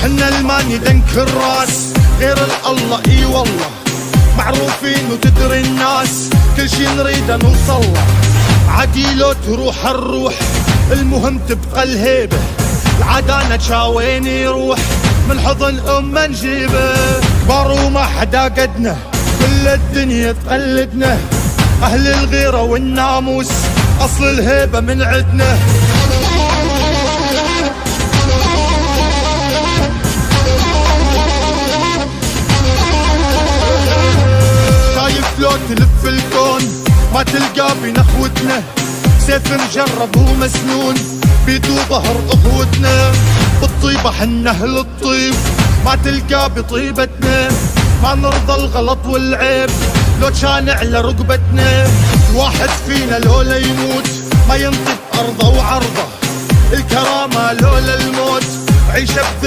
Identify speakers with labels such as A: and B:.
A: حنا الماني دنك الراس غير الله اي والله، معروفين وتدري الناس كل شي نريده نوصله. عادي لو تروح الروح المهم تبقى الهيبة، العدانة شاوين يروح من حضن أمه نجيبه. كبار وما حدا قدنا كل الدنيا تقلدنا، أهل الغيرة والناموس أصل الهيبة من عدنا. شايف لو تلف الكون ما تلقى بنخوتنا، سيف مجرب ومسنون بيدو ظهر أخوتنا. بالطيبة حنا أهل الطيب ما تلقى بطيبتنا، ما نرضى الغلط والعيب لو كان على رقبتنا. الواحد فينا لولا يموت ما ينطق أرضه وعرضه، الكرامة لولا الموت عيشة